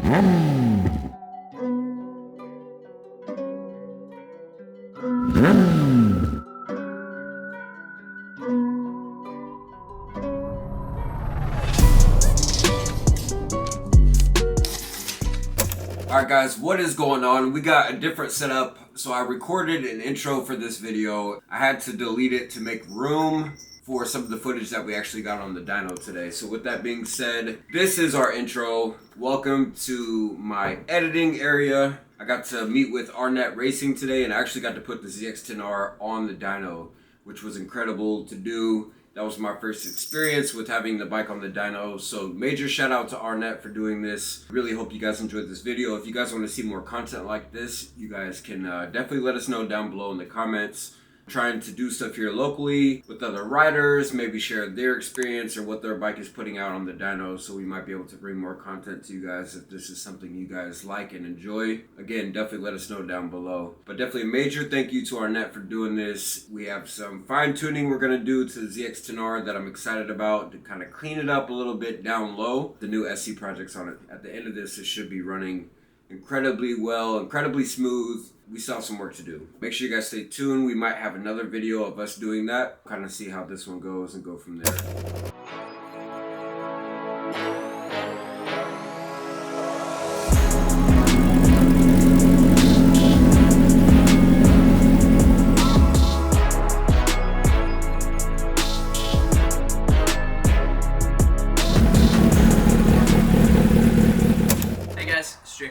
Alright guys, what is going on? We got a different setup. So I recorded an intro for this video. I had to delete it to make room for some of the footage that we actually got on the dyno today. So with that being said, this is our intro. Welcome to my editing area. I got to meet with Arnett Racing today and I actually got to put the ZX10R on the dyno, which was incredible to do. That was my first experience with having the bike on the dyno. So major shout out to Arnett for doing this. Really hope you guys enjoyed this video. If you guys want to see more content like this, you guys can definitely let us know down below in the comments. Trying to do stuff here locally with other riders, maybe share their experience or what their bike is putting out on the dyno, so we might be able to bring more content to you guys if this is something you guys like and enjoy. Again, definitely let us know down below. But definitely a major thank you to Arnett for doing this. We have some fine tuning we're gonna do to the ZX10R that I'm excited about to kind of clean it up a little bit down low. The new SC projects on it. At the end of this, it should be running incredibly well, incredibly smooth. We still have some work to do. Make sure you guys stay tuned. We might have another video of us doing that. Kind of see how this one goes and go from there.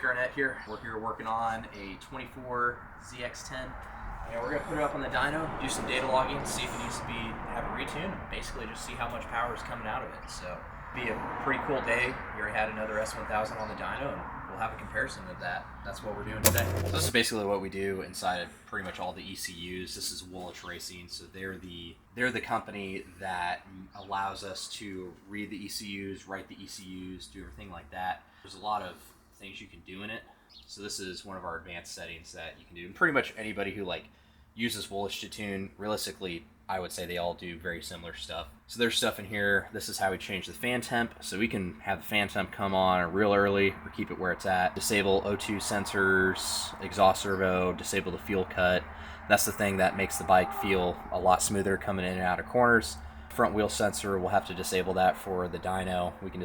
Arnett here. We're here working on a 24 ZX10 and we're going to put it up on the dyno, do some data logging, see if it needs to have a retune, and basically just see how much power is coming out of it. So it'll be a pretty cool day. We already had another S1000 on the dyno and we'll have a comparison of that. That's what we're doing today. So this is basically what we do inside of pretty much all the ECUs. This is Woolwich Racing, so they're the company that allows us to read the ECUs, write the ECUs, do everything like that. There's a lot of things you can do in it. So this is one of our advanced settings that you can do. And pretty much anybody who uses Woolwich to tune, realistically, I would say they all do very similar stuff. So there's stuff in here. This is how we change the fan temp. So we can have the fan temp come on real early or keep it where it's at. Disable O2 sensors, exhaust servo, disable the fuel cut. That's the thing that makes the bike feel a lot smoother coming in and out of corners. Front wheel sensor, we'll have to disable that for the dyno. We can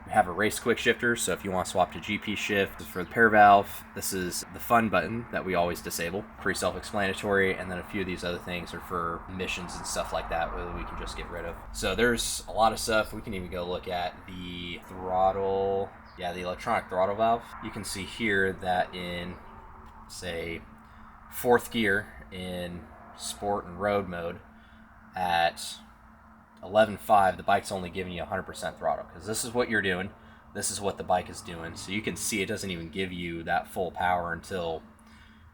have a race quick shifter, so if you want to swap to GP shift. For the pair valve, this is the fun button that we always disable. Pretty self-explanatory, and then a few of these other things are for missions and stuff like that that we can just get rid of. So there's a lot of stuff. We can even go look at the throttle, the electronic throttle valve. You can see here that in, say, 4th gear in sport and road mode at 11.5, the bike's only giving you 100% throttle, because this is what you're doing, this is what the bike is doing. So you can see it doesn't even give you that full power until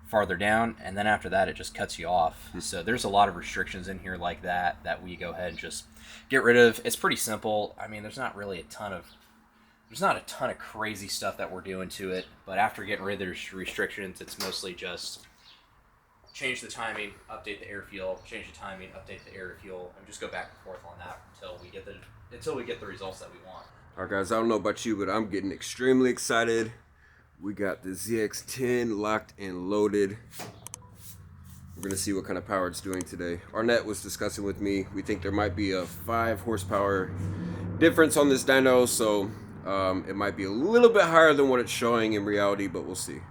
farther down, and then after that it just cuts you off. So there's a lot of restrictions in here like that we go ahead and just get rid of. It's pretty simple. I mean, there's not a ton of crazy stuff that we're doing to it, but after getting rid of the restrictions, it's mostly just change the timing, update the air fuel, change the timing, update the air fuel, and just go back and forth on that until we get the results that we want. Alright guys, I don't know about you, but I'm getting extremely excited. We got the ZX10 locked and loaded. We're gonna see what kind of power it's doing today. Arnett was discussing with me, we think there might be a 5 horsepower difference on this dyno, so it might be a little bit higher than what it's showing in reality, but we'll see.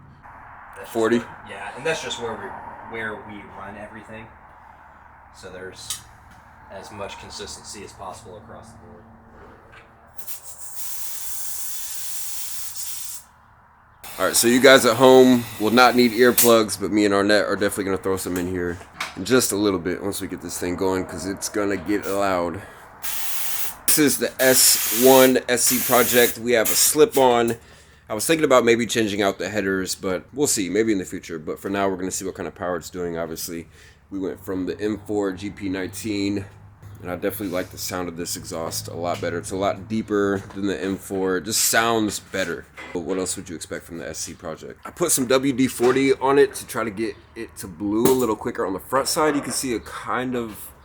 40? Yeah, and that's just where we run everything. So there's as much consistency as possible across the board. Alright, so you guys at home will not need earplugs, but me and Arnett are definitely going to throw some in here in just a little bit once we get this thing going, because it's going to get loud. This is the S1 SC project. We have a slip-on. I was thinking about maybe changing out the headers, but we'll see, maybe in the future. But for now, we're going to see what kind of power it's doing. Obviously, we went from the M4 GP19, and I definitely like the sound of this exhaust a lot better. It's a lot deeper than the M4. It just sounds better. But what else would you expect from the SC project? I put some WD-40 on it to try to get it to blue a little quicker. On the front side, you can see a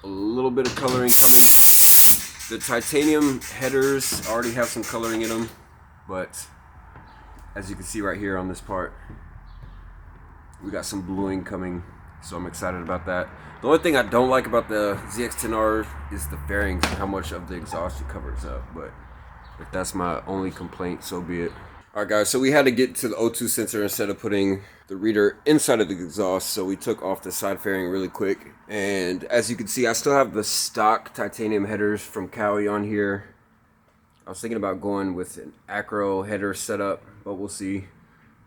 little bit of coloring coming. The titanium headers already have some coloring in them, but As you can see right here on this part, we got some bluing coming, so I'm excited about that. The only thing I don't like about the ZX10R is the fairings and how much of the exhaust it covers up, but if that's my only complaint, so be it. Alright guys, so we had to get to the O2 sensor instead of putting the reader inside of the exhaust, so we took off the side fairing really quick. And as you can see, I still have the stock titanium headers from Kawi on here. I was thinking about going with an APPAREL header setup, but we'll see.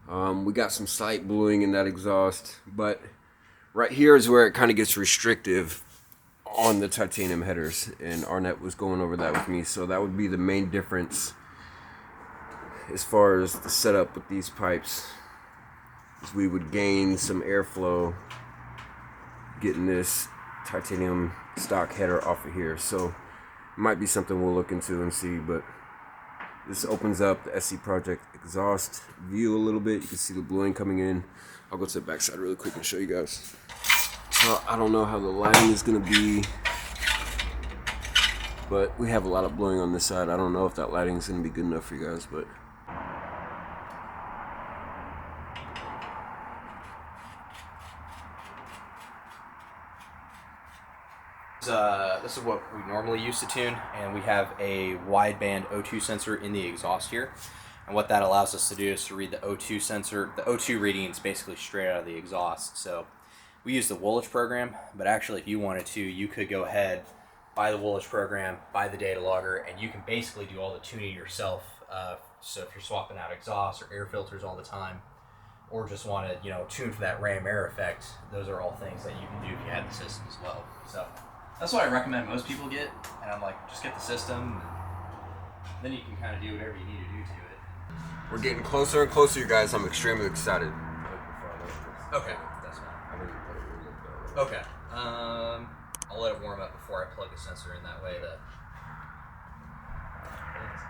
We got some slight bluing in that exhaust, but right here is where it kind of gets restrictive on the titanium headers, and Arnett was going over that with me, so that would be the main difference as far as the setup with these pipes, is we would gain some airflow getting this titanium stock header off of here. So it might be something we'll look into and see, but this opens up the SC Project exhaust view a little bit. You can see the bluing coming in. I'll go to the backside really quick and show you guys. I don't know how the lighting is going to be, but we have a lot of bluing on this side. I don't know if that lighting is going to be good enough for you guys, but this is what we normally use to tune, and we have a wideband O2 sensor in the exhaust here. And what that allows us to do is to read the O2 sensor, the O2 readings basically straight out of the exhaust. So we use the Woolwich program, but actually if you wanted to, you could go ahead, buy the Woolwich program, buy the data logger, and you can basically do all the tuning yourself. So if you're swapping out exhaust or air filters all the time, or just want to, tune for that ram air effect, those are all things that you can do if you have the system as well. So that's what I recommend most people get, and I'm like, just get the system, and then you can kind of do whatever you need to do to it. we're getting closer and closer, you guys. I'm extremely excited. Okay, that's fine. Okay, I'll let it warm up before I plug the sensor in, that way the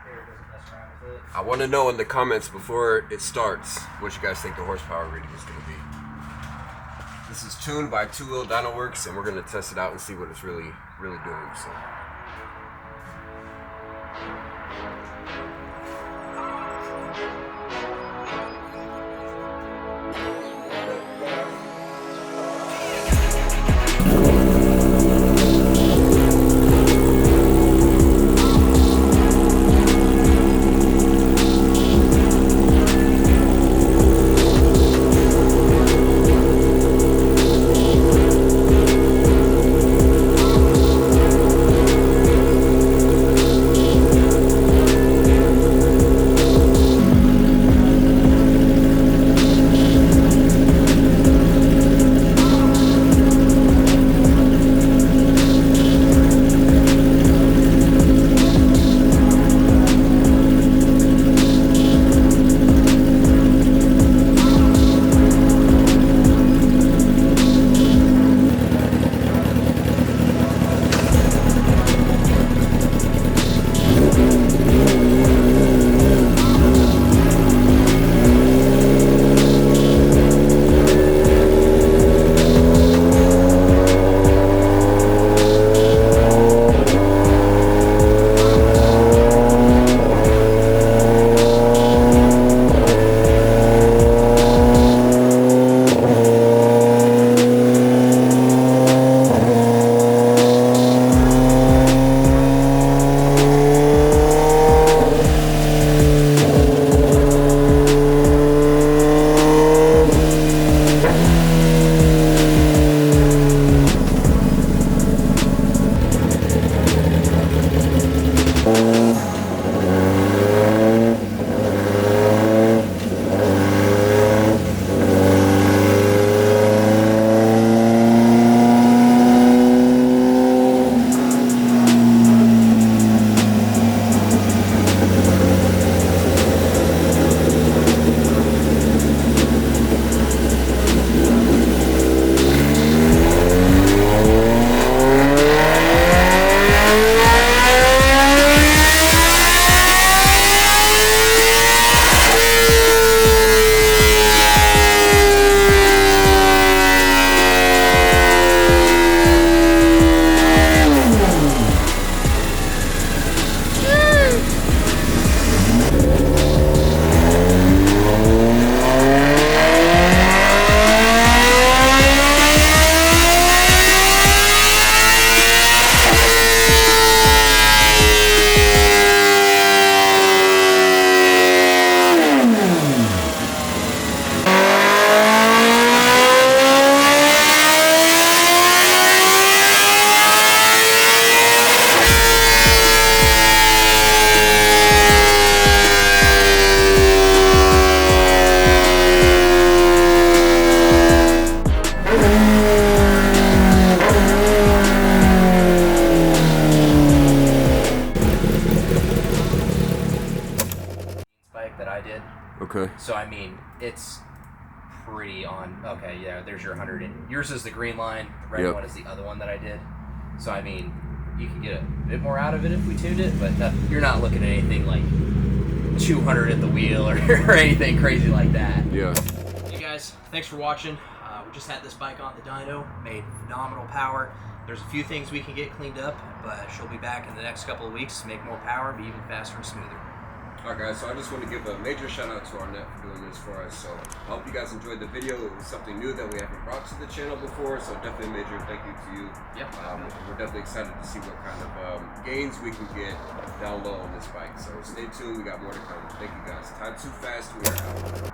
air doesn't mess around with it. I want to know in the comments before it starts what you guys think the horsepower reading is going to be. This is tuned by Two Wheel Dyno Works, and we're going to test it out and see what it's really doing. So. bike that I did. Okay. So I mean, it's pretty on. Okay, yeah. There's your 100. And yours is the green line. The red one is the other one that I did. So I mean, you can get a bit more out of it if we tuned it, but you're not looking at anything like 200 at the wheel or anything crazy like that. Yeah. You guys, thanks for watching. We just had this bike on the dyno, made phenomenal power. There's a few things we can get cleaned up, but she'll be back in the next couple of weeks to make more power, be even faster and smoother. Alright guys, so I just want to give a major shout out to Arnett for doing this for us. So I hope you guys enjoyed the video. It was something new that we haven't brought to the channel before, so definitely a major thank you to you. Yep. We're definitely excited to see what kind of gains we can get down low on this bike. So stay tuned, we got more to come. Thank you guys. Time too fast, we are out.